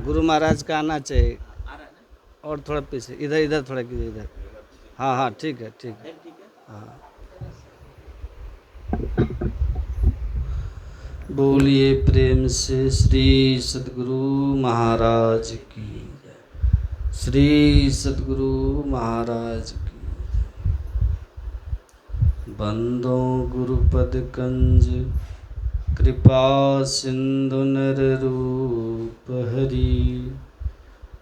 गुरु महाराज का आना चाहिए। और थोड़ा पीछे, इधर इधर थोड़ा कीजिए, इधर। हाँ हाँ ठीक है, ठीक है। हाँ। बोलिए प्रेम से श्री सद्गुरु महाराज की जय। श्री सद्गुरु महाराज की। बंदो गुरुपद कंज कृपा सिंधु नर रूप हरि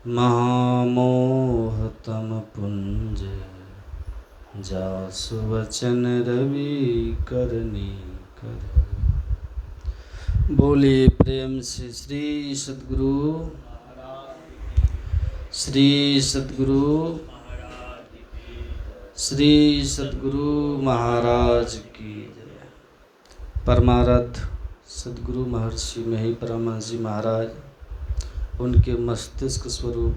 महामोह तम पुंज जासु वचन रवि करनी कर। बोलिए प्रेम से श्री सद्गुरु श्री सद्गुरु श्री सद्गुरु महाराज की जय। परमारथ सद्गुरु महर्षि मही परमहंस जी महाराज, उनके मस्तिष्क स्वरूप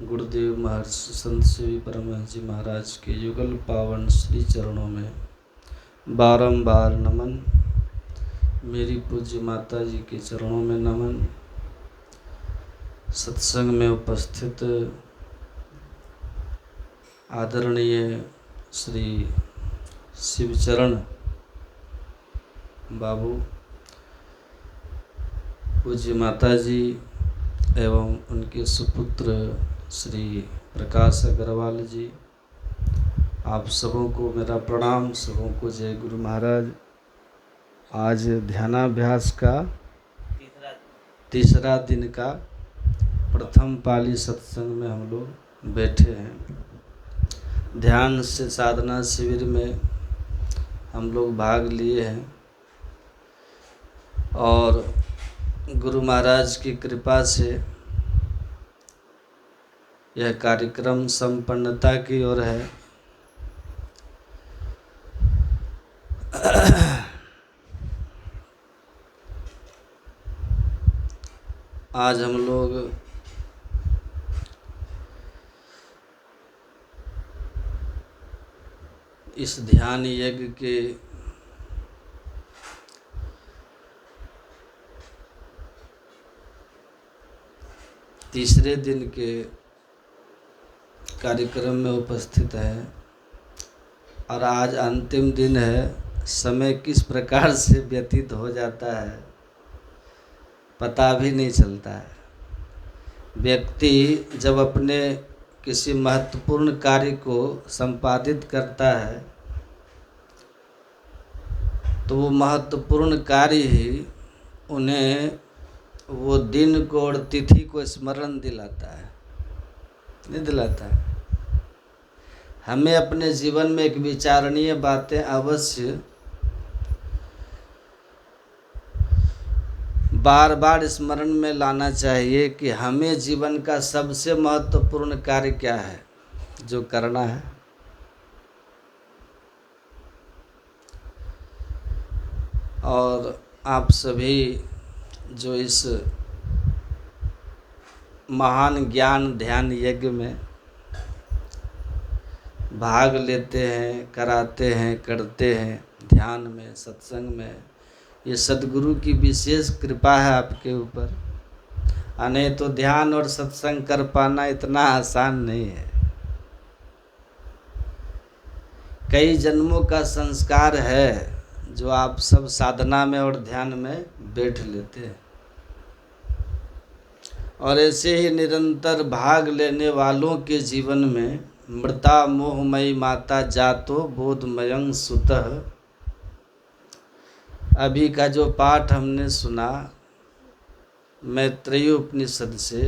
गुरुदेव महर्षि संत सेवी परमहंस जी महाराज के युगल पावन श्री चरणों में बारंबार नमन। मेरी पूज्य माता जी के चरणों में नमन। सत्संग में उपस्थित आदरणीय श्री शिवचरण बाबू, पूज्य माता जी एवं उनके सुपुत्र श्री प्रकाश अग्रवाल जी, आप सबों को मेरा प्रणाम। सबों को जय गुरु महाराज। आज ध्यानाभ्यास का तीसरा दिन का प्रथम पाली सत्संग में हम लोग बैठे हैं। ध्यान से साधना शिविर में हम लोग भाग लिए हैं और गुरु महाराज की कृपा से यह कार्यक्रम संपन्नता की ओर है। आज हम लोग इस ध्यान यज्ञ के तीसरे दिन के कार्यक्रम में उपस्थित है और आज अंतिम दिन है। समय किस प्रकार से व्यतीत हो जाता है पता भी नहीं चलता है। व्यक्ति जब अपने किसी महत्वपूर्ण कार्य को संपादित करता है तो वो महत्वपूर्ण कार्य ही उन्हें वो दिन को और तिथि को स्मरण दिलाता है, नहीं दिलाता है। हमें अपने जीवन में एक विचारणीय बातें अवश्य बार बार स्मरण में लाना चाहिए कि हमें जीवन का सबसे महत्वपूर्ण कार्य क्या है जो करना है। और आप सभी जो इस महान ज्ञान ध्यान यज्ञ में भाग लेते हैं, कराते हैं, करते हैं, ध्यान में सत्संग में, ये सद्गुरु की विशेष कृपा है आपके ऊपर। नहीं तो ध्यान और सत्संग कर पाना इतना आसान नहीं है। कई जन्मों का संस्कार है जो आप सब साधना में और ध्यान में बैठ लेते हैं। और ऐसे ही निरंतर भाग लेने वालों के जीवन में मृता मोहमयी माता जातो बोधमयं सुतः, अभी का जो पाठ हमने सुना मैत्रेयी उपनिषद से,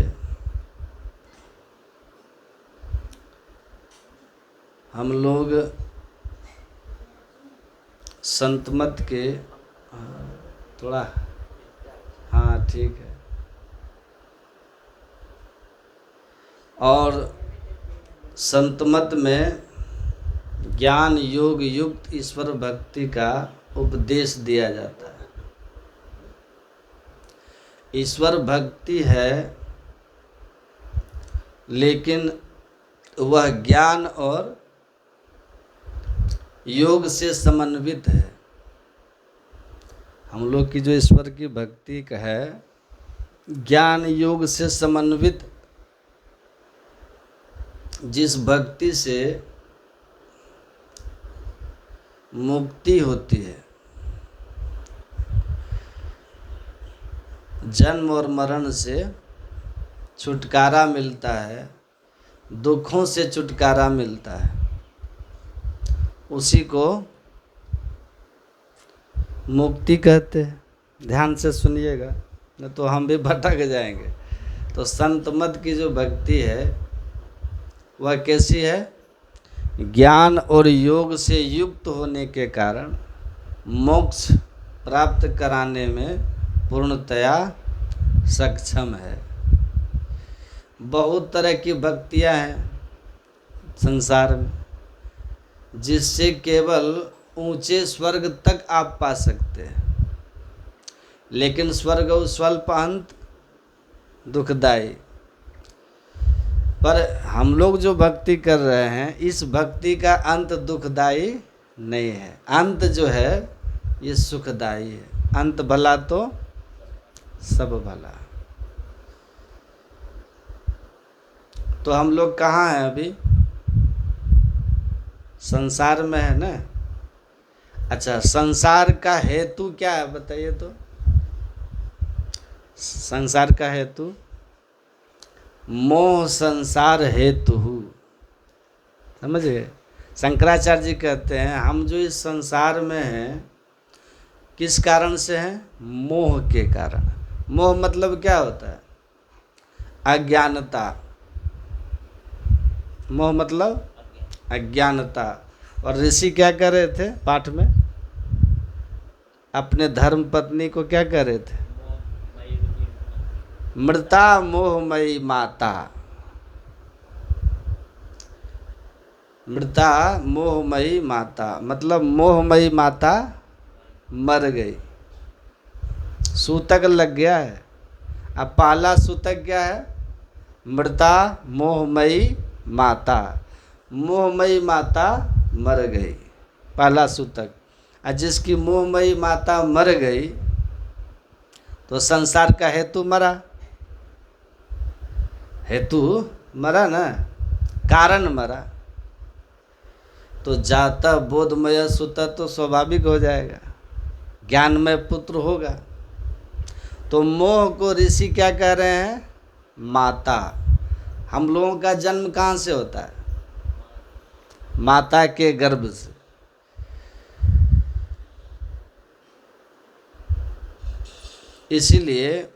हम लोग संतमत के थोड़ा, हाँ ठीक है, और संतमत में ज्ञान योग युक्त ईश्वर भक्ति का उपदेश दिया जाता है। ईश्वर भक्ति है लेकिन वह ज्ञान और योग से समन्वित है। हम लोग की जो ईश्वर की भक्ति का है ज्ञान योग से समन्वित जिस भक्ति से मुक्ति होती है, जन्म और मरण से छुटकारा मिलता है, दुखों से छुटकारा मिलता है, उसी को मुक्ति कहते हैं। ध्यान से सुनिएगा, नहीं तो हम भी भटक जाएंगे। तो संत मत की जो भक्ति है वह कैसी है? ज्ञान और योग से युक्त होने के कारण मोक्ष प्राप्त कराने में पूर्णतया सक्षम है। बहुत तरह की भक्तियां हैं संसार में, जिससे केवल ऊंचे स्वर्ग तक आप पा सकते हैं, लेकिन स्वर्ग स्वल्प अंत दुखदाई। पर हम लोग जो भक्ति कर रहे हैं, इस भक्ति का अंत दुखदाई नहीं है। अंत जो है ये सुखदाई है। अंत भला तो सब भला। तो हम लोग कहाँ हैं अभी? संसार में है ना। अच्छा, संसार का हेतु क्या है बताइए तो? संसार का हेतु मोह संसार हेतु। समझ गए? शंकराचार्य जी कहते हैं हम जो इस संसार में हैं किस कारण से हैं? मोह के कारण। मोह मतलब क्या होता है? अज्ञानता। मोह मतलब अज्ञानता। और ऋषि क्या कर रहे थे पाठ में? अपने धर्म पत्नी को क्या कर रहे थे? मृता मोहमयी माता। मृता मोहमयी माता मतलब मोहमयी माता मर गई, सूतक लग गया है। अब पहला सूतक क्या है? मृता मोहमयी माता। मोहमयी माता मर गई, पहला सूतक। और जिसकी मोहमयी माता मर गई तो संसार का हेतु मरा। हेतु मरा ना, कारण मरा। तो जाता बोधमय सुता तो स्वाभाविक हो जाएगा, ज्ञानमय पुत्र होगा। तो मोह को ऋषि क्या कह रहे हैं? माता। हम लोगों का जन्म कहाँ से होता है? माता के गर्भ से। इसीलिए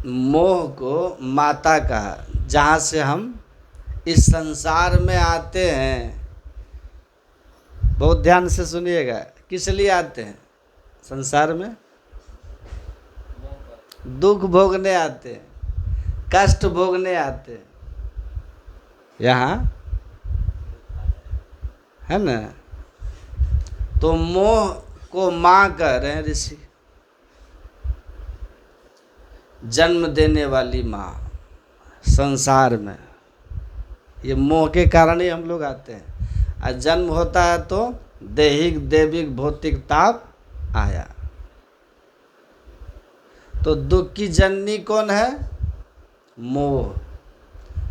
मोह को माता कहा, जहाँ से हम इस संसार में आते हैं। बहुत ध्यान से सुनिएगा, किस लिए आते हैं संसार में? दुख भोगने आते हैं, कष्ट भोगने आते हैं। यहाँ है ना। तो मोह को माँ कह रहे हैं ऋषि, जन्म देने वाली माँ संसार में। ये मोह के कारण ही हम लोग आते हैं। और जन्म होता है तो दैहिक दैविक भौतिक ताप आया। तो दुख की जननी कौन है? मोह।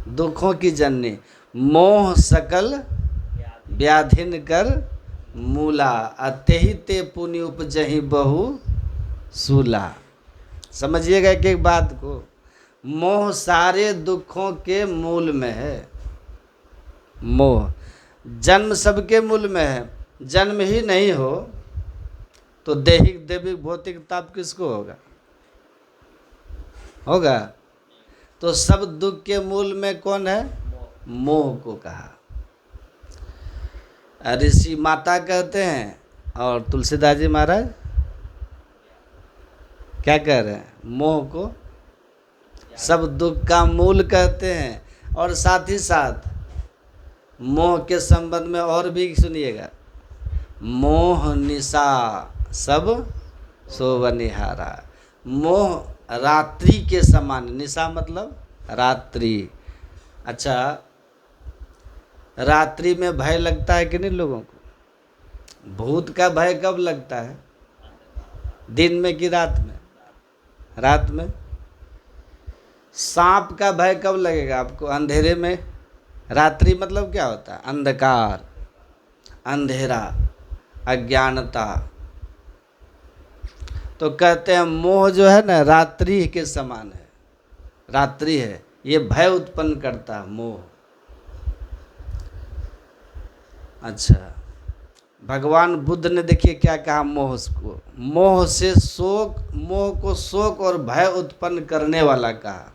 दुखों की जननी मोह सकल व्याधिन कर मूला, अतेहि ते पुण्य उपजहि बहु सूला। समझिएगा एक एक बात को। मोह सारे दुखों के मूल में है। मोह जन्म सबके मूल में है। जन्म ही नहीं हो तो दैहिक दैविक भौतिक ताप किसको होगा? होगा। तो सब दुख के मूल में कौन है? मोह को कहा। ऋषि माता कहते हैं और तुलसीदास जी महाराज क्या कह रहे हैं? मोह को सब दुख का मूल कहते हैं। और साथ ही साथ मोह के संबंध में और भी सुनिएगा, मोह निशा सब सोवनिहारा। मोह रात्रि के समान। निशा मतलब रात्रि। अच्छा, रात्रि में भय लगता है कि नहीं लोगों को? भूत का भय कब लगता है? दिन में कि रात में? रात में। सांप का भय कब लगेगा आपको? अंधेरे में। रात्रि मतलब क्या होता है? अंधकार, अंधेरा, अज्ञानता। तो कहते हैं मोह जो है ना रात्रि के समान है, रात्रि है, ये भय उत्पन्न करता है मोह। अच्छा, भगवान बुद्ध ने देखिए क्या कहा मोह को, मोह से शोक, मोह को शोक और भय उत्पन्न करने वाला कहा।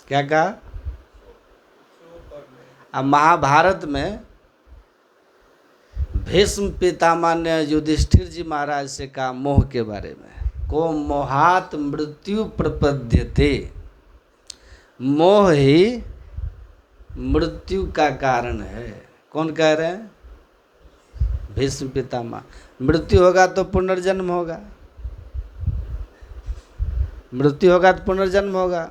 क्या कहा? अब महाभारत में भीष्म पितामह ने युधिष्ठिर जी महाराज से कहा मोह के बारे में, को मोहात मृत्यु प्रपद्यते, मोह ही मृत्यु का कारण है। कौन कह रहे हैं? भीष्म पितामह। मृत्यु होगा तो पुनर्जन्म होगा, मृत्यु होगा तो पुनर्जन्म होगा।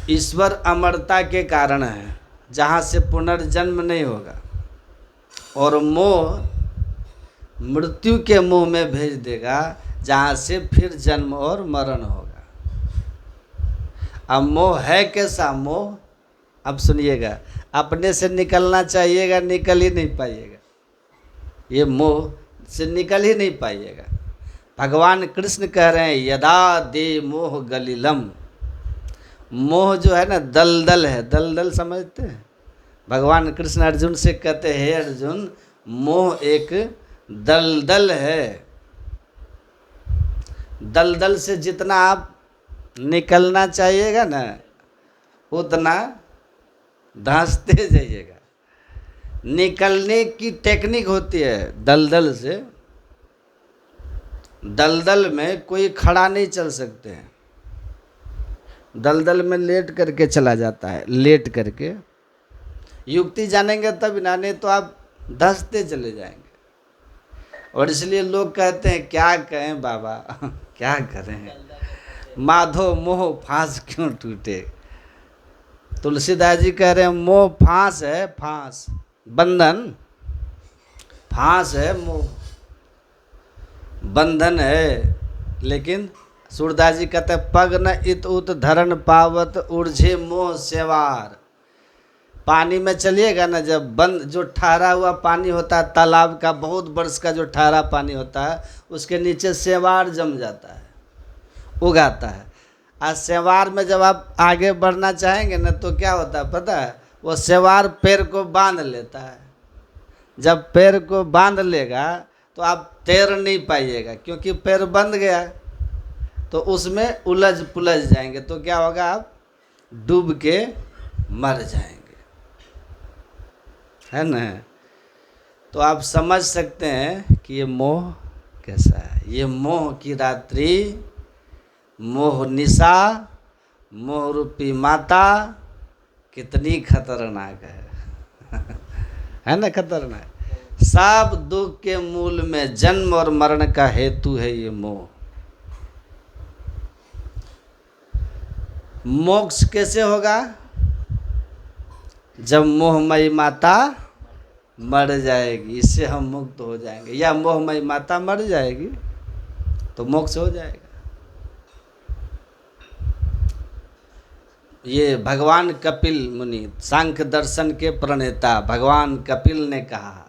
ईश्वर अमरता के कारण है, जहाँ से पुनर्जन्म नहीं होगा, और मोह मृत्यु के मुंह में भेज देगा, जहाँ से फिर जन्म और मरण होगा। अब मोह है कैसा? मोह अब सुनिएगा, अपने से निकलना चाहिएगा, निकल ही नहीं पाइएगा, ये मोह से निकल ही नहीं पाइएगा। भगवान कृष्ण कह रहे हैं यदा दे मोह गलिलम, मोह जो है ना दलदल है, दलदल समझते हैं? भगवान कृष्ण अर्जुन से कहते हैं हे अर्जुन, मोह एक दलदल है, दलदल से जितना आप निकलना चाहिएगा ना उतना धंसते जाइएगा। निकलने की टेक्निक होती है दलदल से। दलदल में कोई खड़ा नहीं चल सकते हैं, दलदल में लेट करके चला जाता है, लेट करके। युक्ति जानेंगे तब ना, नहीं तो आप धंसते चले जाएंगे। और इसलिए लोग कहते हैं क्या कहें बाबा क्या करें, माधो मोह फांस क्यों टूटे। तुलसीदास जी कह रहे हैं मोह फांस है, फांस बंधन, फांस है मोह, बंधन है। लेकिन सूरदास जी कहते हैं पग न इत उत धरण पावत उर्झे मोह सेवार। पानी में चलिएगा ना, जब बंद जो ठहरा हुआ पानी होता है तालाब का, बहुत बरस का जो ठहरा पानी होता है, उसके नीचे सेवार जम जाता है, उगाता है। और सेवार में जब आप आगे बढ़ना चाहेंगे ना तो क्या होता है पता है? वो सेवार पैर को बांध लेता है। जब पैर को बांध लेगा तो आप तैर नहीं पाइएगा, क्योंकि पैर बंध गया, तो उसमें उलझ पुलझ जाएंगे। तो क्या होगा? आप डूब के मर जाएंगे, है ना? तो आप समझ सकते हैं कि ये मोह कैसा है। ये मोह की रात्रि, मोह निशा, मोह रूपी माता कितनी खतरनाक है ना? खतरनाक। सब दुख के मूल में जन्म और मरण का हेतु है ये मोह। मोक्ष कैसे होगा? जब मोहमयी माता मर जाएगी, इससे हम मुक्त हो जाएंगे। या मोहमयी माता मर जाएगी तो मोक्ष हो जाएगा। ये भगवान कपिल मुनि, सांख्य दर्शन के प्रणेता भगवान कपिल ने कहा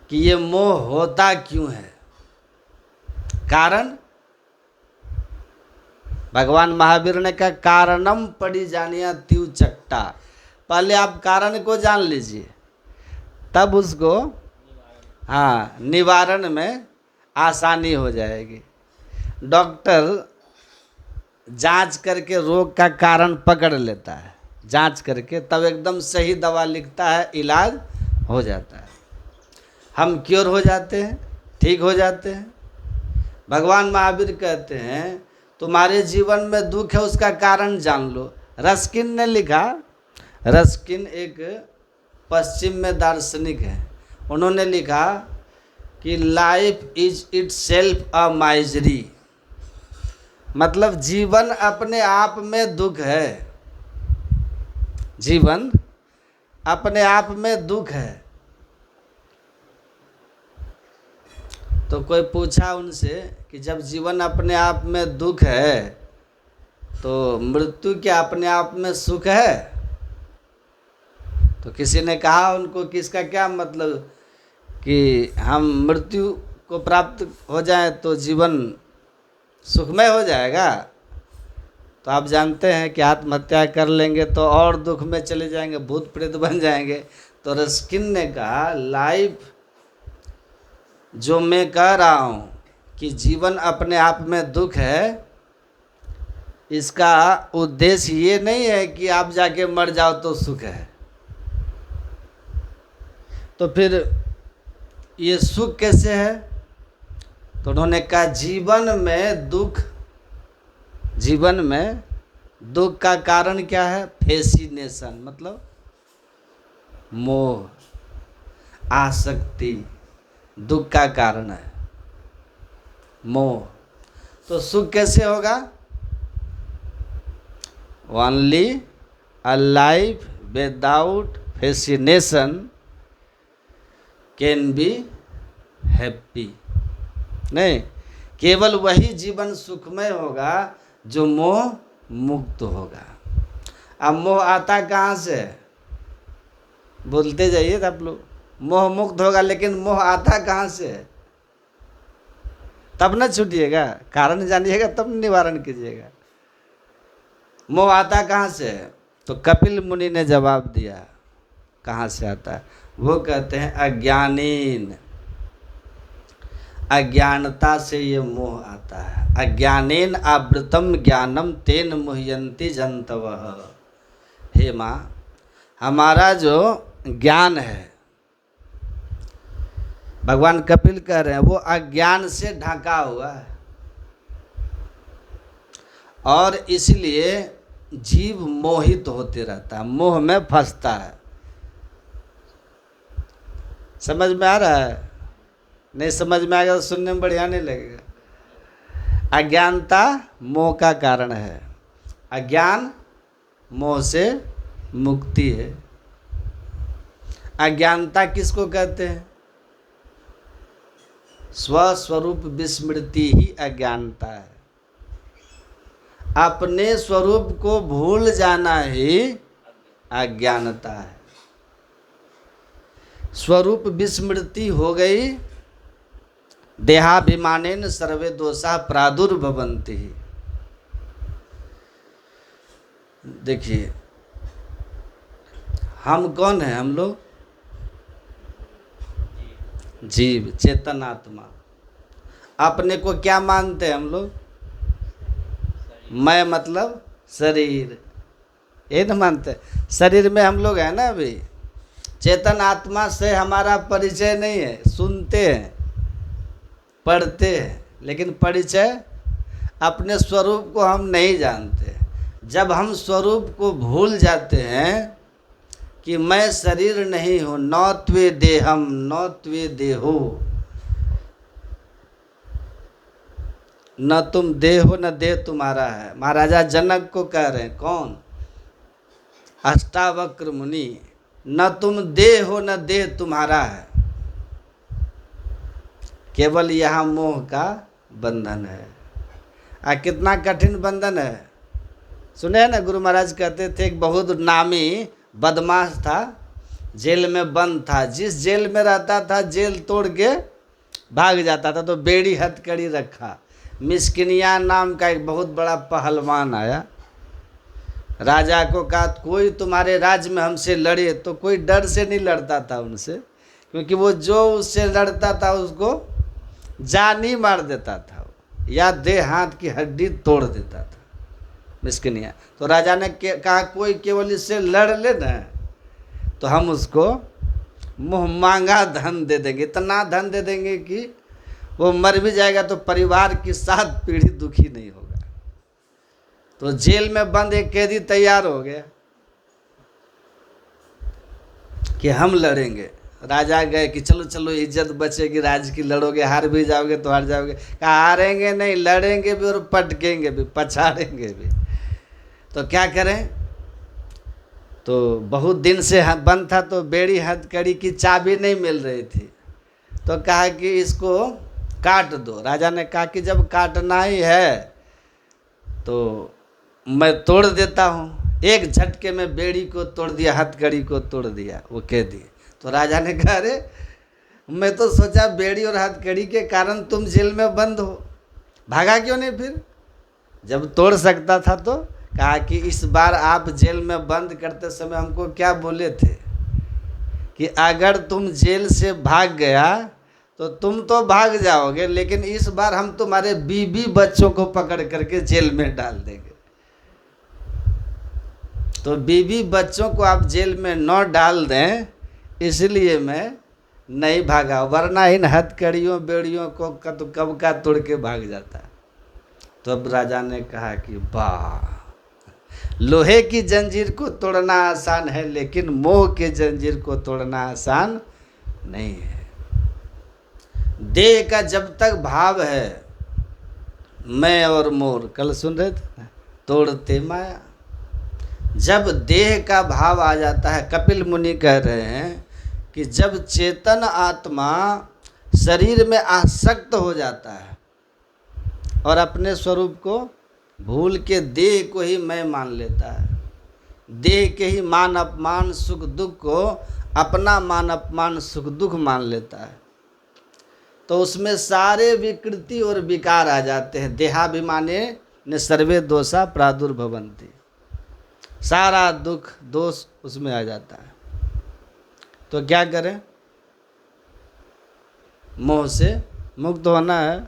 कि ये मोह होता क्यों है। कारण भगवान महावीर ने कहा कारणम पड़ी जानिया त्यू चट्टा। पहले आप कारण को जान लीजिए, तब उसको निवारण में आसानी हो जाएगी। डॉक्टर जांच करके रोग का कारण पकड़ लेता है, जांच करके तब एकदम सही दवा लिखता है, इलाज हो जाता है, हम क्योर हो जाते हैं, ठीक हो जाते हैं। भगवान महावीर कहते हैं तुम्हारे जीवन में दुख है, उसका कारण जान लो। रस्किन ने लिखा, रस्किन एक पश्चिम में दार्शनिक है, उन्होंने लिखा कि life is it self a misery, मतलब जीवन अपने आप में दुख है, जीवन अपने आप में दुख है। तो कोई पूछा उनसे कि जब जीवन अपने आप में दुख है तो मृत्यु क्या अपने आप में सुख है? तो किसी ने कहा उनको कि इसका क्या मतलब कि हम मृत्यु को प्राप्त हो जाए तो जीवन सुखमय हो जाएगा। तो आप जानते हैं कि आत्महत्या कर लेंगे तो और दुख में चले जाएंगे, भूत प्रेत बन जाएंगे। तो रस्किन ने कहा लाइफ जो मैं कह रहा हूँ कि जीवन अपने आप में दुख है, इसका उद्देश्य ये नहीं है कि आप जाके मर जाओ तो सुख है। तो फिर ये सुख कैसे है? तो उन्होंने कहा जीवन में दुख का कारण क्या है? फैसिनेशन, मतलब मोह, आसक्ति दुख का कारण है, मोह। तो सुख कैसे होगा? Only a life without fascination can be happy. नहीं, केवल वही जीवन सुखमय होगा जो मोह मुक्त होगा। अब मोह आता कहाँ से? बोलते जाइए आप लोग। मोह मुक्त होगा, लेकिन मोह आता कहाँ से? तब न छूटिएगा, कारण जानिएगा तब निवारण कीजिएगा। मोह आता कहाँ से? तो कपिल मुनि ने जवाब दिया कहाँ से आता है। वो कहते हैं अज्ञानीन, अज्ञानता से ये मोह आता है। अज्ञानेन आवृतम ज्ञानम तेन मुह्यन्ति जंतवः। हे माँ, हमारा जो ज्ञान है, भगवान कपिल कह रहे हैं, वो अज्ञान से ढका हुआ है और इसलिए जीव मोहित होते रहता है, मोह में फंसता है। समझ में आ रहा है? नहीं समझ में आएगा तो सुनने में बढ़िया नहीं लगेगा। अज्ञानता मोह का कारण है, अज्ञान मोह से मुक्ति है। अज्ञानता किसको कहते हैं? स्वस्वरूप विस्मृति ही अज्ञानता है। अपने स्वरूप को भूल जाना ही अज्ञानता है। स्वरूप विस्मृति हो गई, देहाभिमानेन सर्वे दोषा प्रादुर्भवन्ति। देखिए हम कौन है? हम लोग जीव, चेतन आत्मा। अपने को क्या मानते हैं हम लोग? मैं मतलब शरीर, ये न मानते? शरीर में हम लोग हैं ना अभी। चेतन आत्मा से हमारा परिचय नहीं है। सुनते हैं, पढ़ते हैं, लेकिन परिचय अपने स्वरूप को हम नहीं जानते। जब हम स्वरूप को भूल जाते हैं कि मैं शरीर नहीं हूँ, न त्वे देहम न त्वे देहो, न तुम देह हो न देह तुम्हारा है। महाराजा जनक को कह रहे हैं, कौन? अष्टावक्र मुनि, न तुम देह हो न देह तुम्हारा है। केवल यहाँ मोह का बंधन है। कितना कठिन बंधन है। सुने ना, गुरु महाराज कहते थे एक बहुत नामी बदमाश था, जेल में बंद था। जिस जेल में रहता था जेल तोड़ के भाग जाता था। तो बेड़ी हथकड़ी रखा। मिस्किनिया नाम का एक बहुत बड़ा पहलवान आया, राजा को कहा कोई तुम्हारे राज्य में हमसे लड़े। तो कोई डर से नहीं लड़ता था उनसे, क्योंकि वो जो उससे लड़ता था उसको जान ही मार देता था या देह हाथ की हड्डी तोड़ देता था मिस्किनिया। तो राजा ने कहा कोई केवल इससे लड़ ले ना तो हम उसको मुँह मांगा धन दे देंगे, इतना धन दे देंगे कि वो मर भी जाएगा तो परिवार की 7 पीढ़ी दुखी नहीं होगा। तो जेल में बंद एक कैदी तैयार हो गया कि हम लड़ेंगे। राजा गए कि चलो चलो इज्जत बचेगी राज्य की, लड़ोगे हार भी जाओगे तो हार जाओगे। कहा हारेंगे नहीं, लड़ेंगे भी और पटकेंगे भी, पछाड़ेंगे भी। तो क्या करें? तो बहुत दिन से बंद था, तो बेड़ी हथकड़ी की चाबी नहीं मिल रही थी। तो कहा कि इसको काट दो। राजा ने कहा कि जब काटना ही है तो मैं तोड़ देता हूँ। एक झटके में बेड़ी को तोड़ दिया, हथकड़ी को तोड़ दिया, वो कह दिए। तो राजा ने कहा, अरे मैं तो सोचा बेड़ी और हथकड़ी के कारण तुम जेल में बंद हो, भागा क्यों नहीं फिर? जब तोड़ सकता था तो कहा कि इस बार आप जेल में बंद करते समय हमको क्या बोले थे कि अगर तुम जेल से भाग गया तो तुम तो भाग जाओगे, लेकिन इस बार हम तुम्हारे बीवी बच्चों को पकड़ करके जेल में डाल देंगे। तो बीवी बच्चों को आप जेल में न डाल दें, इसलिए मैं नहीं भागा, वरना इन हथकड़ियों बेड़ियों को कब का तोड़ के भाग जाता। तो अब राजा ने कहा कि वाह, लोहे की जंजीर को तोड़ना आसान है, लेकिन मोह के जंजीर को तोड़ना आसान नहीं है। देह का जब तक भाव है, मैं और मोर, कल सुन रहे थे, तोड़ते माया। जब देह का भाव आ जाता है, कपिल मुनि कह रहे हैं कि जब चेतन आत्मा शरीर में आसक्त हो जाता है और अपने स्वरूप को भूल के देह को ही मैं मान लेता है, देह के ही मान अपमान सुख दुख को अपना मान अपमान सुख दुख मान लेता है, तो उसमें सारे विकृति और विकार आ जाते हैं। देहाभिमाने न सर्वे दोषा प्रादुर्भवन्ति, सारा दुख दोष उसमें आ जाता है। तो क्या करें? मोह से मुक्त होना है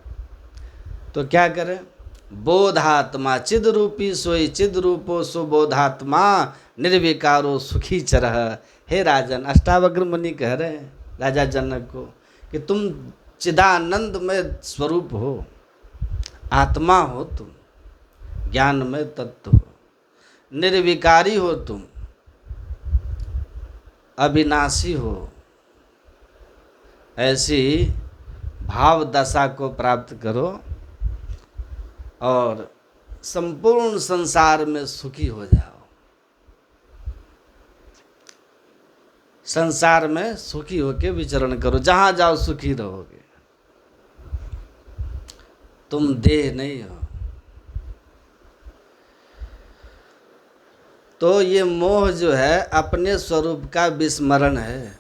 तो क्या करें? बोधात्मा चिद रूपी सोई चिद रूपो सुबोधात्मा निर्विकारो सुखी चरह। हे राजन, अष्टावक्र मुनि कह रहे हैं राजा जनक को कि तुम चिदानंद में स्वरूप हो, आत्मा हो, तुम ज्ञान में तत्व हो, निर्विकारी हो, तुम अविनाशी हो। ऐसी भाव दशा को प्राप्त करो और संपूर्ण संसार में सुखी हो जाओ। संसार में सुखी होकर विचरण करो, जहां जाओ सुखी रहोगे। तुम देह नहीं हो। तो ये मोह जो है अपने स्वरूप का विस्मरण है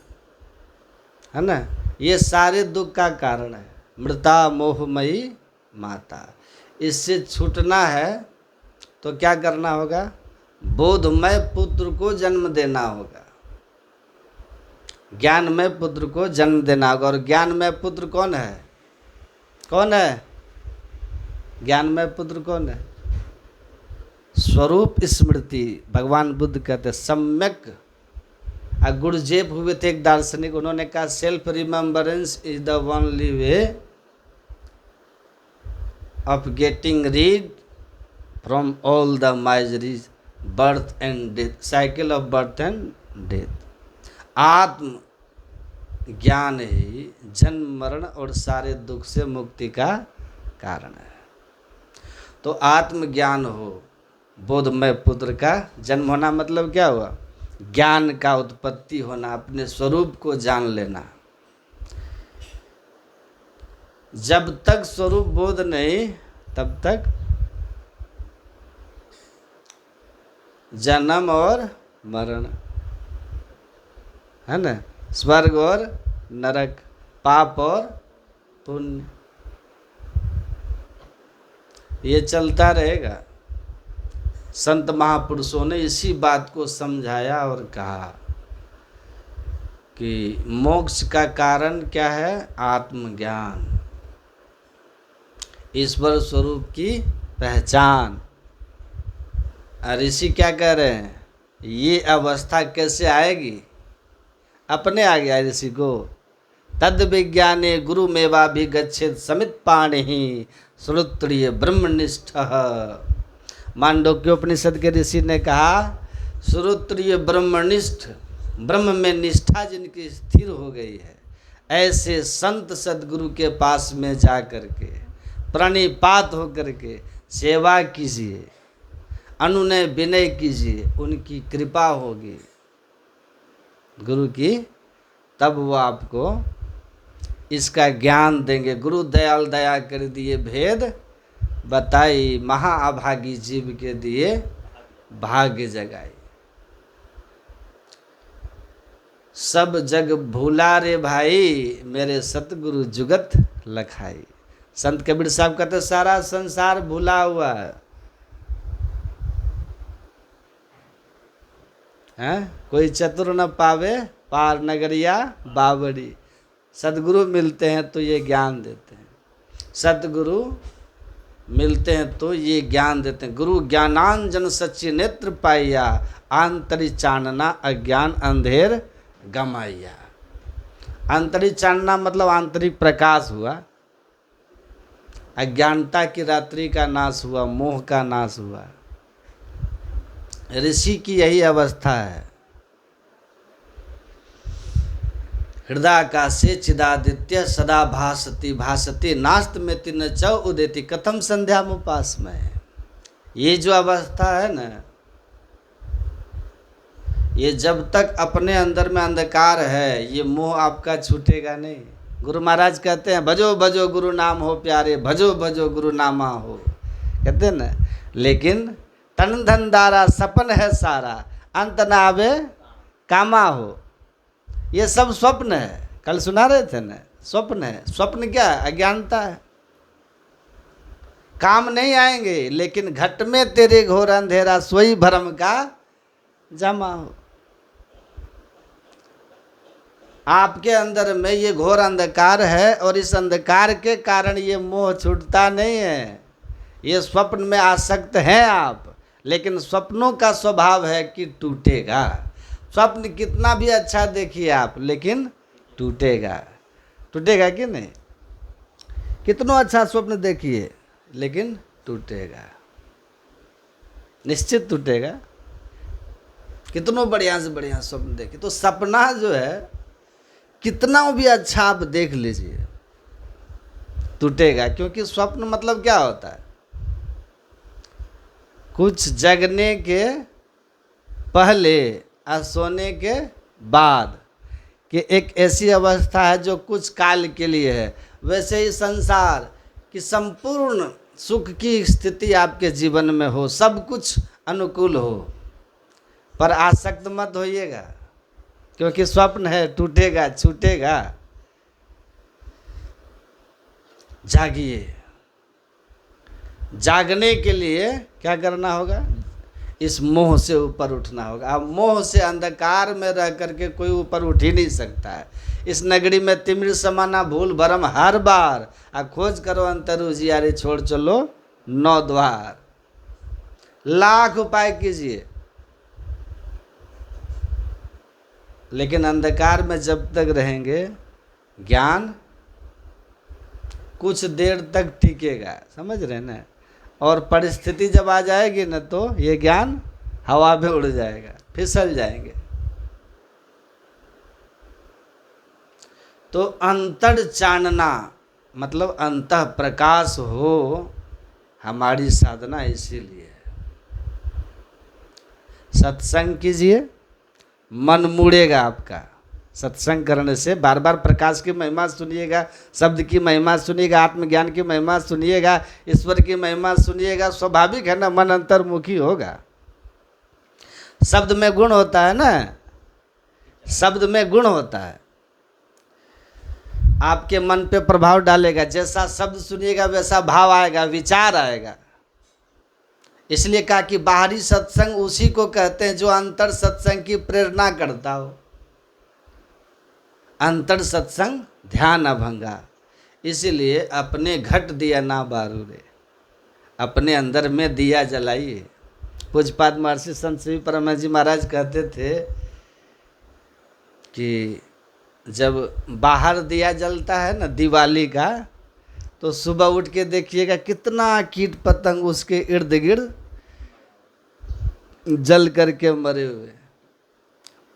ना? ये सारे दुख का कारण है। मृता मोहमयी माता, इससे छूटना है तो क्या करना होगा? बोधमय पुत्र को जन्म देना होगा, ज्ञानमय पुत्र को जन्म देना होगा। और ज्ञानमय पुत्र कौन है? कौन है ज्ञानमय पुत्र? कौन है? स्वरूप स्मृति। भगवान बुद्ध कहते सम्यक। गुरुजेब हुए थे एक दार्शनिक, उन्होंने कहा self remembrance is the only way of getting rid from all the miseries birth and death, cycle of birth and death. आत्म ज्ञान ही जन्म मरण और सारे दुख से मुक्ति का कारण है। तो आत्मज्ञान हो, बोधमय पुत्र का जन्म होना मतलब क्या हुआ? ज्ञान का उत्पत्ति होना, अपने स्वरूप को जान लेना। जब तक स्वरूप बोध नहीं तब तक जन्म और मरण है ना, स्वर्ग और नरक, पाप और पुण्य, ये चलता रहेगा। संत महापुरुषों ने इसी बात को समझाया और कहा कि मोक्ष का कारण क्या है? आत्मज्ञान, ईश्वर स्वरूप की पहचान। और ऋषि क्या कह रहे हैं? ये अवस्था कैसे आएगी? अपने आ गया ऋषि को। तद विज्ञाने गुरु मेवा भी गच्छेद समित पाणि श्रोत्रिय ब्रह्मनिष्ठ। मांडुक्योपनिषद के ऋषि ने कहा श्रोत्रिय ब्रह्मनिष्ठ, ब्रह्म में निष्ठा जिनकी स्थिर हो गई है, ऐसे संत सदगुरु के पास में जा कर के प्रणिपात होकर के सेवा कीजिए, अनुनय विनय कीजिए, उनकी कृपा होगी गुरु की, तब वो आपको इसका ज्ञान देंगे। गुरु दयाल दया कर दिए भेद बताई, महाअभागी जीव के दिए भाग्य जगाई। सब जग भूला रे भाई, मेरे सतगुरु जुगत लखाई। संत कबीर साहब कहते सारा संसार भूला हुआ है, कोई चतुर न पावे पार नगरिया बावड़ी। सतगुरु मिलते हैं तो ये ज्ञान देते हैं, सतगुरु मिलते हैं तो ये ज्ञान देते हैं। गुरु ज्ञानांजन सच्ची नेत्र पाइया, आंतरी चानना अज्ञान अंधेर गमाइया। आंतरिक चानना मतलब आंतरिक प्रकाश हुआ, अज्ञानता की रात्रि का नाश हुआ, मोह का नाश हुआ। ऋषि की यही अवस्था है। हृदयाकाशे चिदादित्य सदा भासति भासति, नास्त में तीन चौ उदेति, कथम संध्या मुपासमय। ये जो अवस्था है ना, ये जब तक अपने अंदर में अंधकार है, ये मोह आपका छूटेगा नहीं। गुरु महाराज कहते हैं भजो भजो गुरु नाम हो प्यारे, भजो भजो गुरु नामा हो, कहते हैं ना। लेकिन तन धन दारा सपन है सारा, अंत न आवे कामा हो। ये सब स्वप्न है, कल सुना रहे थे ना, स्वप्न है। स्वप्न क्या है? अज्ञानता है। काम नहीं आएंगे, लेकिन घट में तेरे घोर अंधेरा, सोई भरम का जमा हो। आपके अंदर में ये घोर अंधकार है, और इस अंधकार के कारण ये मोह छूटता नहीं है। ये स्वप्न में आसक्त हैं आप, लेकिन स्वप्नों का स्वभाव है कि टूटेगा। स्वप्न कितना भी अच्छा देखिए आप, लेकिन टूटेगा। टूटेगा कि नहीं? कितना अच्छा स्वप्न देखिए, लेकिन टूटेगा, निश्चित टूटेगा। कितनों बढ़िया से बढ़िया स्वप्न देखिए, तो सपना जो है कितना भी अच्छा आप देख लीजिए, टूटेगा। क्योंकि स्वप्न मतलब क्या होता है? कुछ जगने के पहले और सोने के बाद कि एक ऐसी अवस्था है जो कुछ काल के लिए है। वैसे ही संसार की संपूर्ण सुख की स्थिति आपके जीवन में हो, सब कुछ अनुकूल हो, पर आसक्त मत होइएगा, क्योंकि स्वप्न है, टूटेगा, छूटेगा। जागिए। जागने के लिए क्या करना होगा? इस मोह से ऊपर उठना होगा। अब मोह से अंधकार में रह करके कोई ऊपर उठ ही नहीं सकता है। इस नगरी में तिमिर समाना भूल भरम हर बार, आ खोज करो अंतर उजियारे, छोड़ चलो 9 द्वार। लाख उपाय कीजिए, लेकिन अंधकार में जब तक रहेंगे, ज्ञान कुछ देर तक टिकेगा, समझ रहे ना। और परिस्थिति जब आ जाएगी ना, तो ये ज्ञान हवा में उड़ जाएगा, फिसल जाएंगे। तो अंतर चानना मतलब अंतः प्रकाश हो हमारी साधना। इसीलिए सत्संग कीजिए, मन मुड़ेगा आपका। सत्संग करने से बार बार प्रकाश की महिमा सुनिएगा, शब्द की महिमा सुनिएगा, आत्मज्ञान की महिमा सुनिएगा, ईश्वर की महिमा सुनिएगा। स्वाभाविक है ना, मन अंतर्मुखी होगा। शब्द में गुण होता है ना, शब्द में गुण होता है, आपके मन पे प्रभाव डालेगा। जैसा शब्द सुनिएगा वैसा भाव आएगा, विचार आएगा। इसलिए कहा कि बाहरी सत्संग उसी को कहते हैं जो अंतर सत्संग की प्रेरणा करता हो। अंतर सत्संग ध्यान अभंगा। इसीलिए अपने घट दिया ना बारूरे, अपने अंदर में दिया जलाइए। पूज्यपाद महर्षि संत श्री परम जी महाराज कहते थे कि जब बाहर दिया जलता है ना दिवाली का, तो सुबह उठ के देखिएगा कितना कीट पतंग उसके इर्द गिर्द जल करके मरे हुए।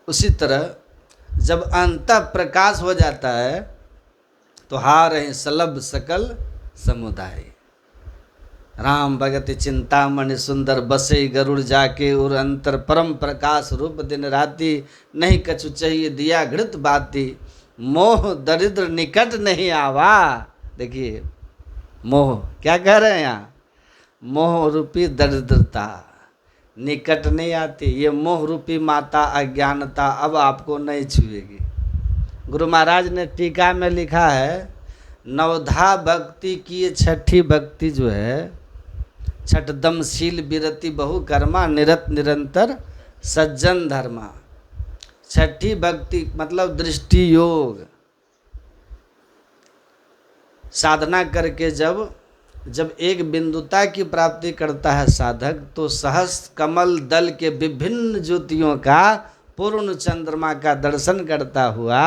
उसी तरह जब अंतः प्रकाश हो जाता है तो हार हैं सलभ सकल समुदाय। राम भगति चिंतामणि सुंदर बसे गरुड़ जाके, और अंतर परम प्रकाश रूप दिन राति, नहीं कछु चाहिए दिया घृत बाती, मोह दरिद्र निकट नहीं आवा। देखिए मोह क्या कह रहे हैं यहाँ, मोह रूपी दरिद्रता निकट नहीं आती। ये मोह रूपी माता अज्ञानता अब आपको नहीं छुएगी। गुरु महाराज ने टीका में लिखा है, नवधा भक्ति की छठी भक्ति जो है, छठदमशील विरति बहु कर्मा निरत निरंतर सज्जन धर्मा। छठी भक्ति मतलब दृष्टि योग। साधना करके जब एक बिंदुता की प्राप्ति करता है साधक, तो सहस्त्र कमल दल के विभिन्न ज्योतियों का पूर्ण चंद्रमा का दर्शन करता हुआ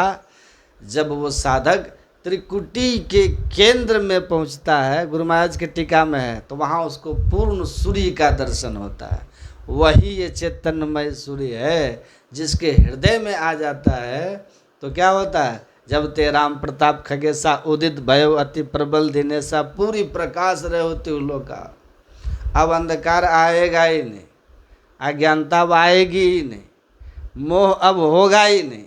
जब वो साधक त्रिकुटी के केंद्र में पहुंचता है, गुरु महाराज के टीका में है, तो वहाँ उसको पूर्ण सूर्य का दर्शन होता है। वही ये चैतन्यमय सूर्य है जिसके हृदय में आ जाता है तो क्या होता है, जब ते राम प्रताप खगेशा उदित भयो अति प्रबल दिनेशा, पूरी प्रकाश रहे होते लोका। अब अंधकार आएगा ही नहीं, अज्ञानता अब आएगी ही नहीं, मोह अब होगा ही नहीं।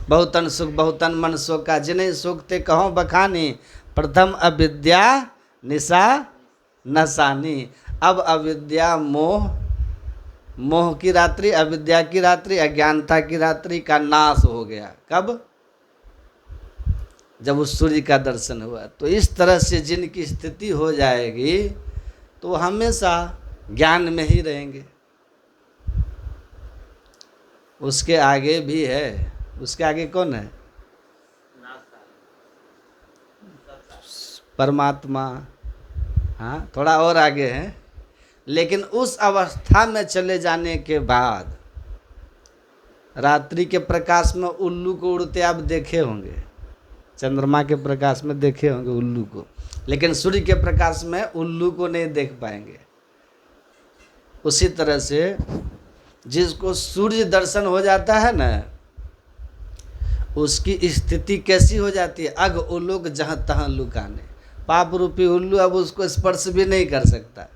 बहुतन सुख बहुतन मन शोका, जिन्हें सुख ते कहो बखानी, प्रथम अविद्या निशा नसानी। अब अविद्या मोह की रात्रि, अविद्या की रात्रि, अज्ञानता की रात्रि का नाश हो गया। कब? जब उस सूर्य का दर्शन हुआ। तो इस तरह से जिनकी स्थिति हो जाएगी तो हमेशा ज्ञान में ही रहेंगे। उसके आगे भी है, उसके आगे कौन है? परमात्मा। हाँ, थोड़ा और आगे है, लेकिन उस अवस्था में चले जाने के बाद रात्रि के प्रकाश में उल्लू को उड़ते आप देखे होंगे, चंद्रमा के प्रकाश में देखे होंगे उल्लू को, लेकिन सूर्य के प्रकाश में उल्लू को नहीं देख पाएंगे। उसी तरह से जिसको सूर्य दर्शन हो जाता है ना, उसकी स्थिति कैसी हो जाती है? अग उल्लू जहाँ तहाँ लुकाने, पाप रूपी उल्लू अब उसको स्पर्श भी नहीं कर सकता।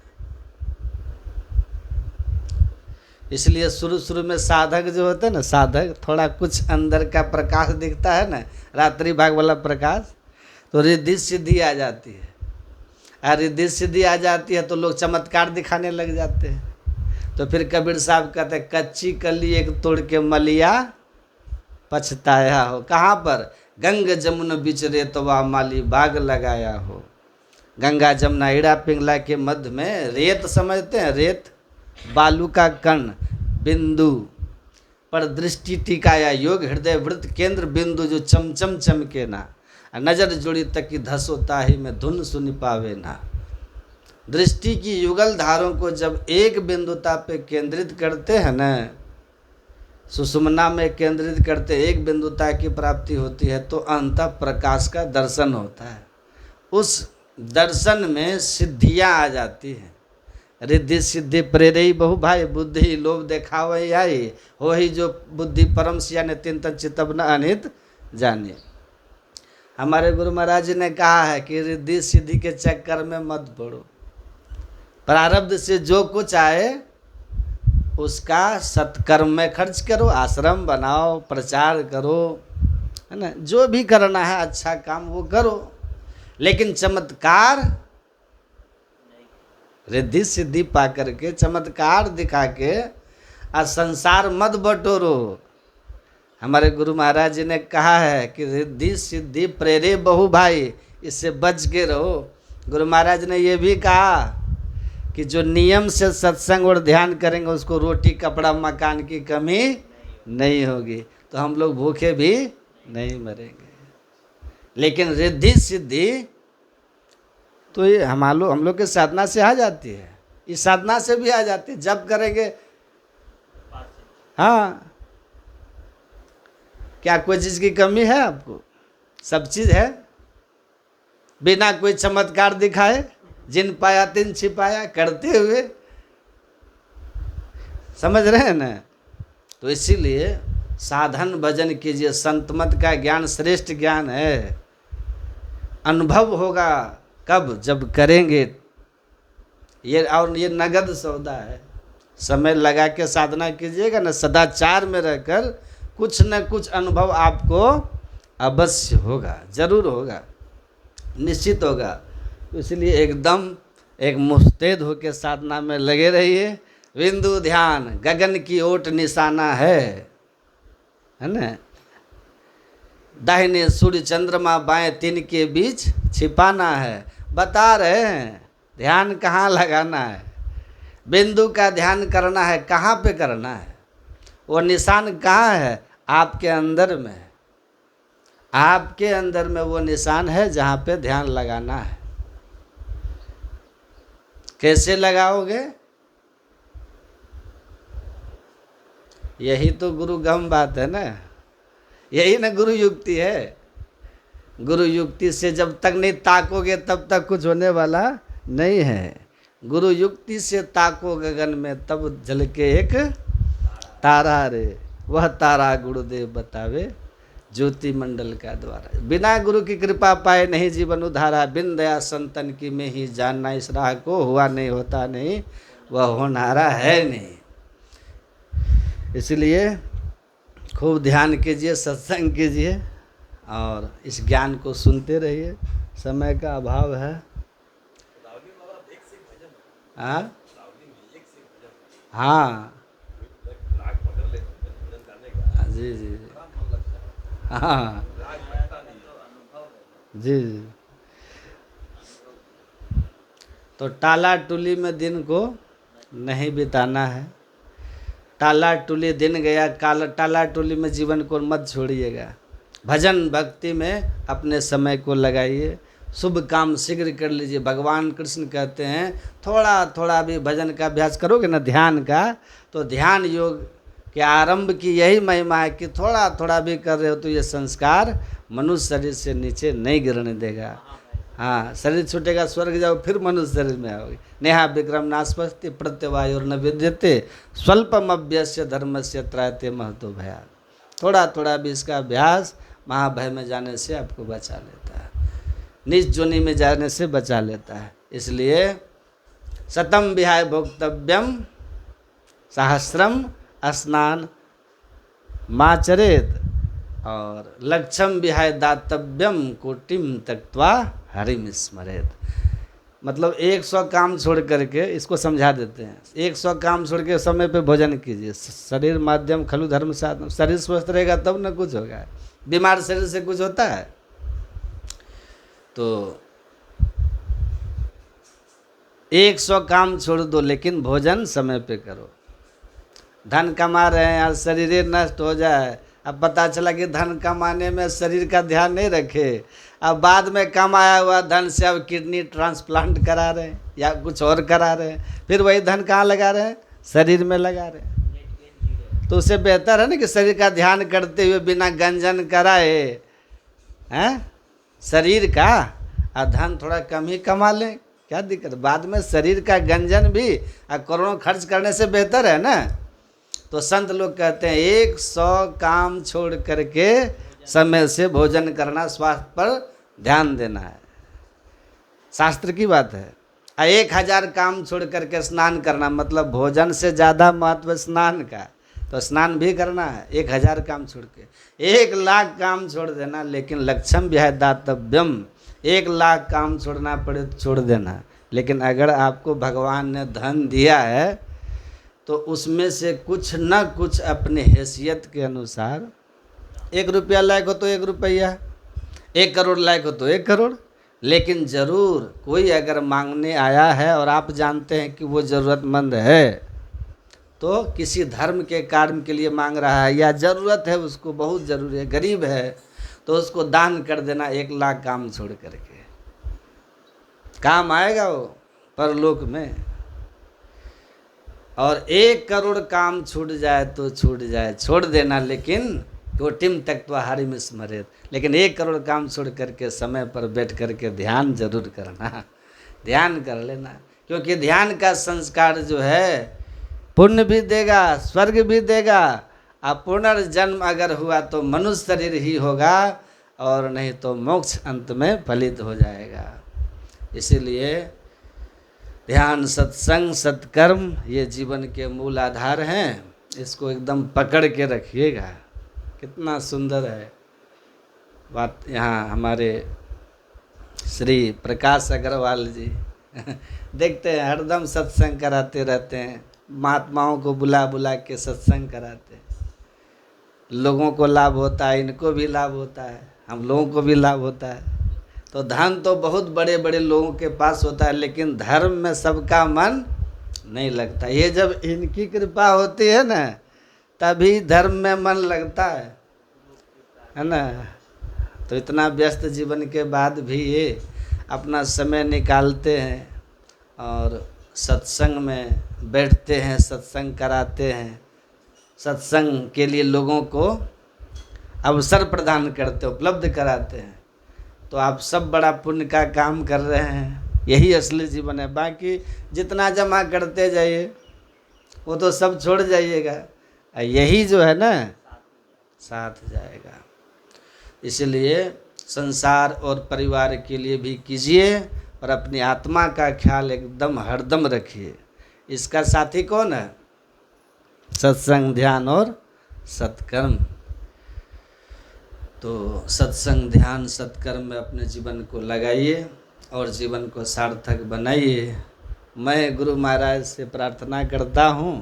इसलिए शुरू में साधक जो होते हैं ना, साधक थोड़ा कुछ अंदर का प्रकाश दिखता है ना, रात्रि भाग वाला प्रकाश, तो रिद्धि सिद्धि आ जाती है। और रिद्धि सिद्धि आ जाती है तो लोग चमत्कार दिखाने लग जाते हैं। तो फिर कबीर साहब कहते हैं, कच्ची कली एक तोड़ के मलिया पछताया हो। कहाँ पर? गंग जमुन बीच रेतवा माली बाग लगाया हो। गंगा जमुना ईड़ा पिंगला के मध्य में रेत, समझते हैं रेत, बालू का कण बिंदु पर दृष्टि टिकाया योग, हृदय वृत्त केंद्र बिंदु जो चमचम चमके ना, नजर जुड़ी तक की धस होता ही में धुन सुन पावे ना। दृष्टि की युगल धारों को जब एक बिंदुता पे केंद्रित करते हैं ना, सुषुम्ना में केंद्रित करते एक बिंदुता की प्राप्ति होती है, तो अंतः प्रकाश का दर्शन होता है। उस दर्शन में सिद्धियां आ जाती हैं। रिद्धि सिद्धि प्रेरई बहु भाई, बुद्धि लोभ देखावे आई, हो ही जो बुद्धि परम सिया ने तीन तन चितब न अनित जाने। हमारे गुरु महाराज जी ने कहा है कि रिद्धि सिद्धि के चक्कर में मत पड़ो। प्रारब्ध से जो कुछ आए उसका सत्कर्म में खर्च करो, आश्रम बनाओ, प्रचार करो, है ना, जो भी करना है अच्छा काम वो करो, लेकिन चमत्कार रिद्धि सिद्धि पा करके चमत्कार दिखा के आज संसार मत बटोरो। हमारे गुरु महाराज जी ने कहा है कि रिद्धि सिद्धि प्रेरे बहु भाई, इससे बच के रहो। गुरु महाराज ने ये भी कहा कि जो नियम से सत्संग और ध्यान करेंगे उसको रोटी कपड़ा मकान की कमी नहीं होगी, तो हम लोग भूखे भी नहीं मरेंगे। लेकिन रिद्धि सिद्धि तो ये हम लोग के साधना से आ जाती है, इस साधना से भी आ जाती है। जब करेंगे, हाँ, क्या कोई चीज़ की कमी है आपको? सब चीज़ है। बिना कोई चमत्कार दिखाए, जिन पाया तिन छिपाया करते हुए, समझ रहे हैं ना। तो इसीलिए साधन भजन कीजिए। संत मत का ज्ञान श्रेष्ठ ज्ञान है। अनुभव होगा कब? जब करेंगे ये, और ये नगद सौदा है। समय लगा के साधना कीजिएगा ना, सदाचार में रहकर कुछ न कुछ अनुभव आपको अवश्य होगा, जरूर होगा, निश्चित होगा। तो इसलिए एकदम एक मुस्तैद होकर साधना में लगे रहिए। बिंदु ध्यान गगन की ओट निशाना है ना। दाहिने सूर्य चंद्रमा, बाएं तीन के बीच छिपाना है। बता रहे हैं ध्यान कहाँ लगाना है। बिंदु का ध्यान करना है, कहाँ पे करना है? वो निशान कहाँ है? आपके अंदर में। आपके अंदर में वो निशान है जहाँ पे ध्यान लगाना है। कैसे लगाओगे? यही तो गुरु गम बात है ना, यही ना गुरु युक्ति है। गुरु युक्ति से जब तक नहीं ताकोगे तब तक कुछ होने वाला नहीं है। गुरु युक्ति से ताको गगन में, तब जल के एक तारा रे, वह तारा गुरुदेव बतावे ज्योति मंडल का द्वारा। बिना गुरु की कृपा पाए नहीं जीवन उधारा, बिन दया संतन की में ही जानना इस राह को, हुआ नहीं होता नहीं वह होनारा है नहीं। इसलिए खूब ध्यान कीजिए, सत्संग कीजिए और इस ज्ञान को सुनते रहिए। समय का अभाव है। हाँ हाँ जी जी हाँ जी जी। तो टाला टुली में दिन को नहीं बिताना है। टाला टुली दिन गया काला, टाला टुली में जीवन को मत छोड़िएगा। भजन भक्ति में अपने समय को लगाइए। शुभ काम शीघ्र कर लीजिए। भगवान कृष्ण कहते हैं थोड़ा थोड़ा भी भजन का अभ्यास करोगे ना, ध्यान का, तो ध्यान योग के आरंभ की यही महिमा है कि थोड़ा थोड़ा भी कर रहे हो तो ये संस्कार मनुष्य शरीर से नीचे नहीं गिरने देगा। हाँ, शरीर छूटेगा, स्वर्ग जाओ, फिर मनुष्य शरीर में आओगे। नेहा विक्रम नास्पस्ति प्रत्यवायुर्न विद्यते स्वल्पम अभ्यस्य धर्मस्य त्रायते महतो भया। थोड़ा थोड़ा भी इसका अभ्यास महाभय में जाने से आपको बचा लेता है, नीच जोनि में जाने से बचा लेता है। इसलिए शतम विहाय भोक्तव्यम सहस्रम स्नान माचरेत और लक्षम विहाय दातव्यम कोटिम त्यक्त्वा हरिम स्मरेत। मतलब 100 काम छोड़ करके, इसको समझा देते हैं, 100 काम छोड़ के समय पे भोजन कीजिए। शरीर माध्यम खलु धर्म साधन। शरीर स्वस्थ रहेगा तब न कुछ होगा। बीमार शरीर से कुछ होता है? तो 100 काम छोड़ दो लेकिन भोजन समय पे करो। धन कमा रहे हैं और शरीर नष्ट हो जाए, अब पता चला कि धन कमाने में शरीर का ध्यान नहीं रखे, अब बाद में कमाया हुआ धन से अब किडनी ट्रांसप्लांट करा रहे हैं या कुछ और करा रहे हैं, फिर वही धन कहाँ लगा रहे हैं? शरीर में लगा रहे हैं। तो उससे बेहतर है ना कि शरीर का ध्यान करते हुए बिना गंजन कराए हैं शरीर का, और धन थोड़ा कम ही कमा लें, क्या दिक्कत? बाद में शरीर का गंजन भी करोड़ों खर्च करने से बेहतर है ना। तो संत लोग कहते हैं 100 काम छोड़ करके समय से भोजन करना, स्वास्थ्य पर ध्यान देना है, शास्त्र की बात है। 1000 काम छोड़ करके स्नान करना, मतलब भोजन से ज़्यादा महत्व स्नान का, तो स्नान भी करना है 1000 काम छोड़ के। 1,00,000 काम छोड़ देना, लेकिन लक्ष्यम विहाय दातव्यम, 1,00,000 काम छोड़ना पड़े तो छोड़ देना। लेकिन अगर आपको भगवान ने धन दिया है तो उसमें से कुछ न कुछ अपने हैसियत के अनुसार, 1 रुपया लायक हो तो 1 रुपया, 1 करोड़ लायक हो तो 1 करोड़, लेकिन ज़रूर कोई अगर मांगने आया है और आप जानते हैं कि वो ज़रूरतमंद है, तो किसी धर्म के कार्य के लिए मांग रहा है या ज़रूरत है उसको, बहुत ज़रूरी है, गरीब है, तो उसको दान कर देना 1,00,000 काम छोड़ करके। काम आएगा वो परलोक में। और 1 करोड़ काम छूट जाए तो छूट जाए, छोड़ देना, लेकिन कोटिम त्यक्त्वा हरिम स्मरेत। लेकिन 1 करोड़ काम छोड़ करके समय पर बैठ करके ध्यान जरूर करना, ध्यान कर लेना, क्योंकि ध्यान का संस्कार जो है पुण्य भी देगा, स्वर्ग भी देगा। अब पुनर्जन्म अगर हुआ तो मनुष्य शरीर ही होगा, और नहीं तो मोक्ष अंत में फलित हो जाएगा। इसीलिए ध्यान, सत्संग, सत्कर्म ये जीवन के मूल आधार हैं। इसको एकदम पकड़ के रखिएगा। कितना सुंदर है बात। यहाँ हमारे श्री प्रकाश अग्रवाल जी देखते हैं हरदम सत्संग कराते रहते हैं, महात्माओं को बुला बुला के सत्संग कराते हैं। लोगों को लाभ होता है, इनको भी लाभ होता है, हम लोगों को भी लाभ होता है। तो धन तो बहुत बड़े बड़े लोगों के पास होता है, लेकिन धर्म में सबका मन नहीं लगता। ये जब इनकी कृपा होती है ना, तभी धर्म में मन लगता है ना। तो इतना व्यस्त जीवन के बाद भी ये अपना समय निकालते हैं और सत्संग में बैठते हैं, सत्संग कराते हैं, सत्संग के लिए लोगों को अवसर प्रदान करते, उपलब्ध कराते हैं। तो आप सब बड़ा पुण्य का काम कर रहे हैं, यही असली जीवन है। बाकी जितना जमा करते जाइए वो तो सब छोड़ जाइएगा, यही जो है ना साथ जाएगा। इसलिए संसार और परिवार के लिए भी कीजिए और अपनी आत्मा का ख्याल एकदम हरदम रखिए। इसका साथी कौन है? सत्संग, ध्यान और सत्कर्म। तो सत्संग, ध्यान, सत्कर्म में अपने जीवन को लगाइए और जीवन को सार्थक बनाइए। मैं गुरु महाराज से प्रार्थना करता हूँ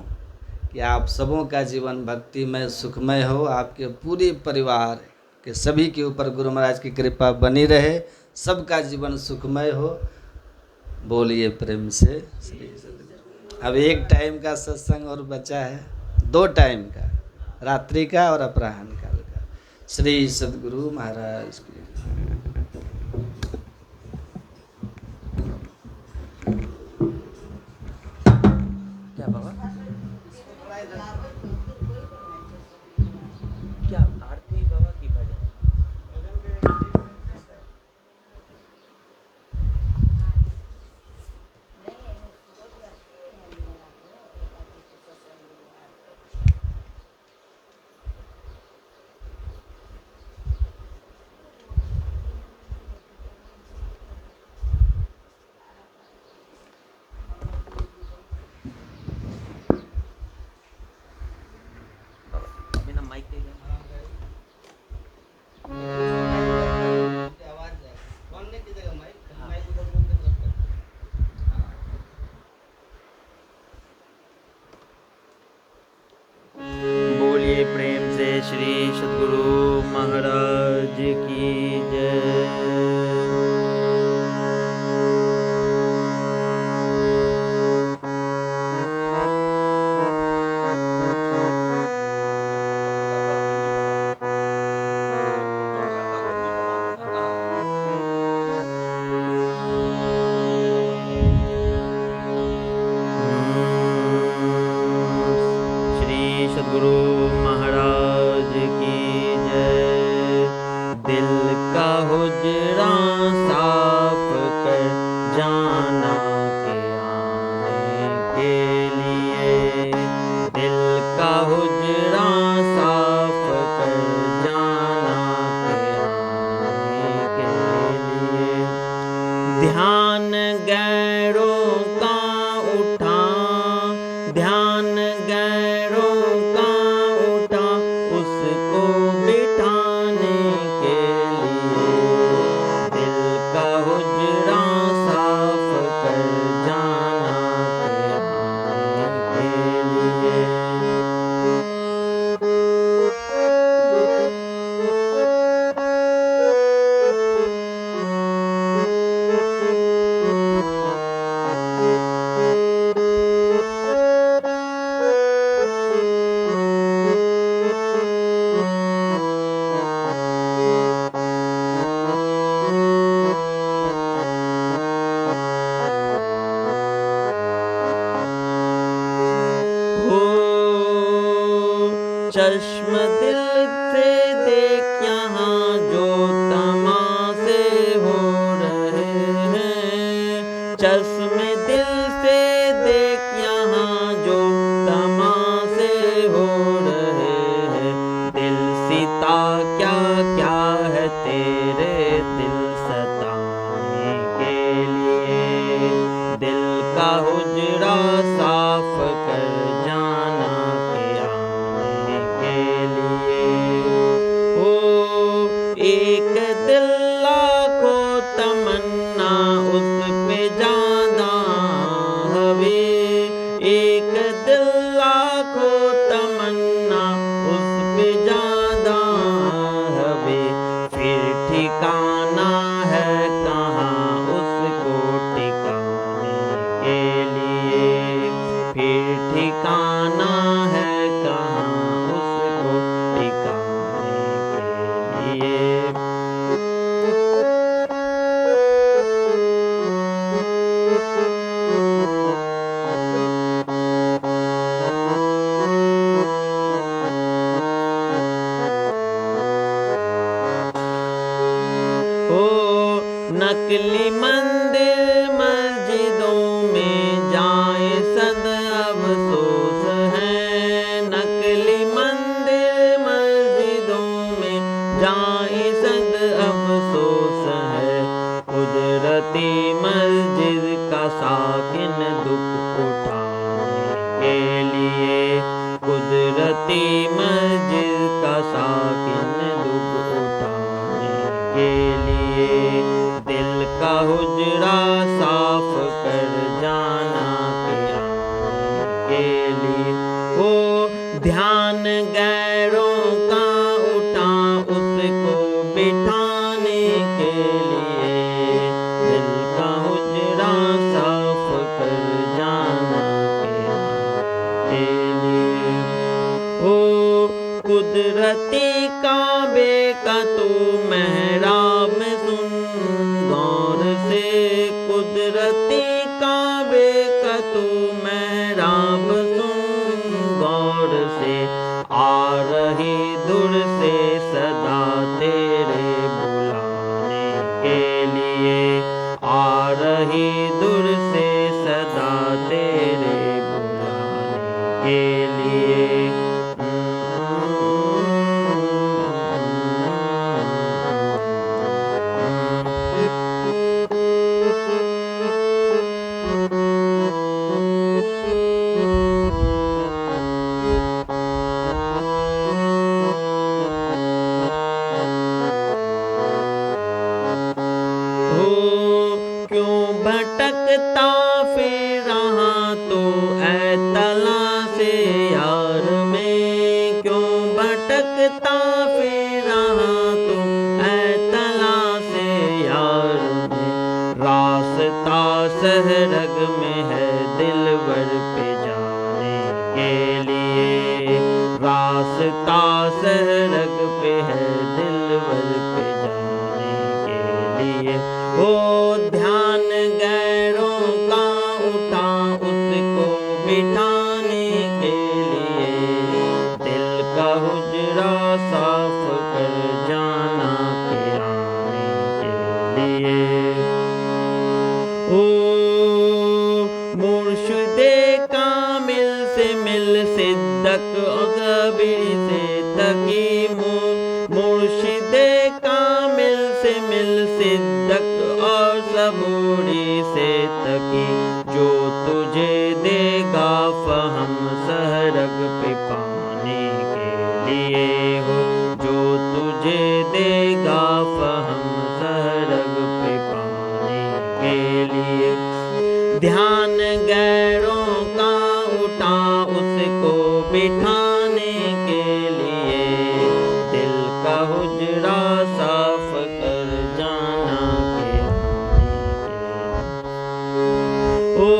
कि आप सबों का जीवन भक्तिमय, सुखमय हो। आपके पूरे परिवार के सभी के ऊपर गुरु महाराज की कृपा बनी रहे, सबका जीवन सुखमय हो। बोलिए प्रेम से श्री सद्गुरु। अब एक टाइम का सत्संग और बचा है, 2 टाइम का, रात्रि का और अपराह्न काल का। श्री सद्गुरु महाराज की। क्या बाबा, क्या आरती बाबा की भजन? बिना माइक के बोलिए प्रेम से श्री सद्गुरु महाराज की जय। सद्गुरु महाराज की जय। दिल का हुजरा साफ कर जाना के आने के लिए, दिल का हुजरा साफ कर जाना के आने के लिए। ध्यान गैरों का उठा, ध्यान गैरों का उठा, उसको बिठाने के लिए, दिल का हुजरा साफ कर जाना के आने के लिए। चश्म दिल से देख यहाँ जो तमाशे हो रहे हैं, चश्म दिल से देख यहाँ जो तमाशे हो रहे हैं। दिल सीता क्या क्या है तेरे दिल सताने के लिए, दिल का हुजरा साफ कर जाना एक दिल लाखों तमन्ना उस पे ज्यादा साकिन दुख उठाने के लिए, कुदरती मस्जिद का साकिन दुख उठाने के लिए, दिल का हुजरा साफ कर जाना के आने के लिए। वो ध्यान गैरों का उठा उसको बिठाने के लिए, दिल का हुजरा साफ कर जाना के लिए। ओ कुदरती काबे का तू मेहराब में सुन गौर से, कुदरती काबे का तू मेहराब सुन गौर से, आ रही दूर से सदा तेरे बुलाने के लिए, आ रही दूर से सदा तेरे बुलाने के लिए। क्यों भटकता फिर रहा तो ऐ तला से यार में, क्यों भटकता फिर रहा तो ऐ तला से यार में, रास्ता सहरग में है दिलवर पे जाने के लिए, रास्ता सहरग पे है दिलवर पे जाने के लिए। वो ध्यान गैरों का उठा उसको बिठाने के लिए, दिल का हुजरा साफ कर जाना के आने के लिए। ओ मुर्शिदे कामिल से मिल सिद्दक ज़बीर से तकी, मुर्शिदे कामिल से मिल सिद्दक और सबूरी से तकी, जो तुझे देगा फहम सहरग पे पाने के लिए हो, जो तुझे देगा फहम सहरग पे पाने के लिए। ध्यान गैरों का उठा उसको बिठाने के लिए, दिल का हुजरा साफ कर जाना के आने के। ओ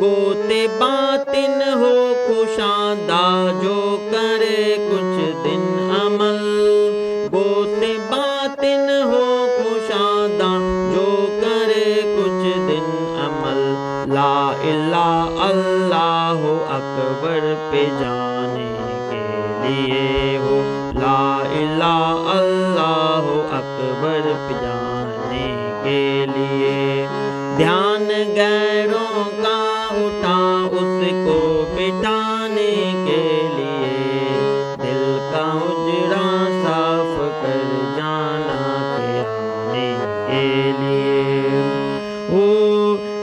गोते बातिन हो कुशादा जो करे कुछ दिन अमल, गोते बातिन हो कुशादा जो करे कुछ दिन अमल, ला इलाहा अल्लाह अकबर पे जाने के लिए हो, ला इलाहा अल्लाह अकबर पे जाने के लिए। ध्यान गैरों का उठा उसको बिठाने के लिए, दिल का हुजरा साफ कर जाना के आने के लिए। ओ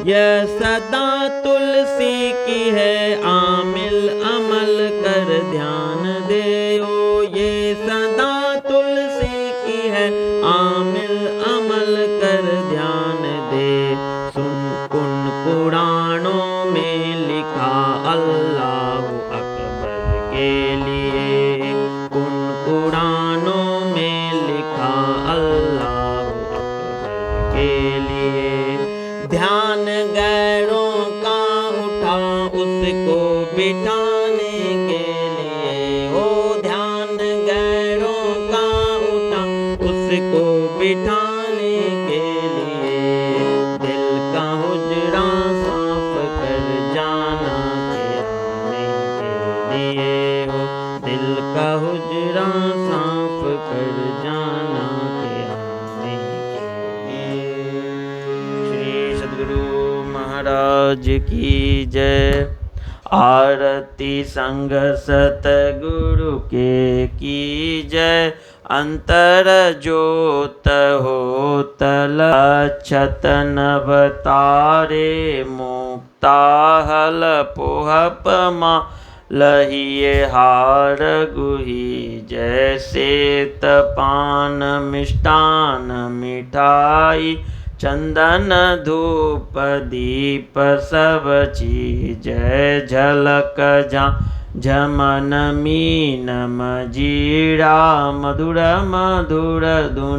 यह सदा तुलसी की है आमिल अमल कर ध्यान दे, ओ ये सदा तुलसी की है आमिल अमल कर ध्यान दे। सुन कुन पुराणों में लिखा अल्लाह अकबर के लिए, कुन पुराणों में लिखा अल्लाह अकबर के लिए। ध्यान गैरों का उठा उसको बिठाने के लिए, ओ ध्यान गैरों का उठा उसको बिठाने के लिए, दिल का हुजरा साफ कर जाना के आने के लिए हो, दिल का हुजरा साफ कर जाना के आने के लिए। श्री सद्गुरु महाराज की जय। आरती संग सतगुरु के की जय, अंतर जोत होतल छत नवतारे मुक्ता हल पोहपमा लहिए हार गुही जैसे तपान मिष्टान मिठाई चंदन धूप दीप सब चीज झलक झमन मीन मजीरा मधुर मधुर धुन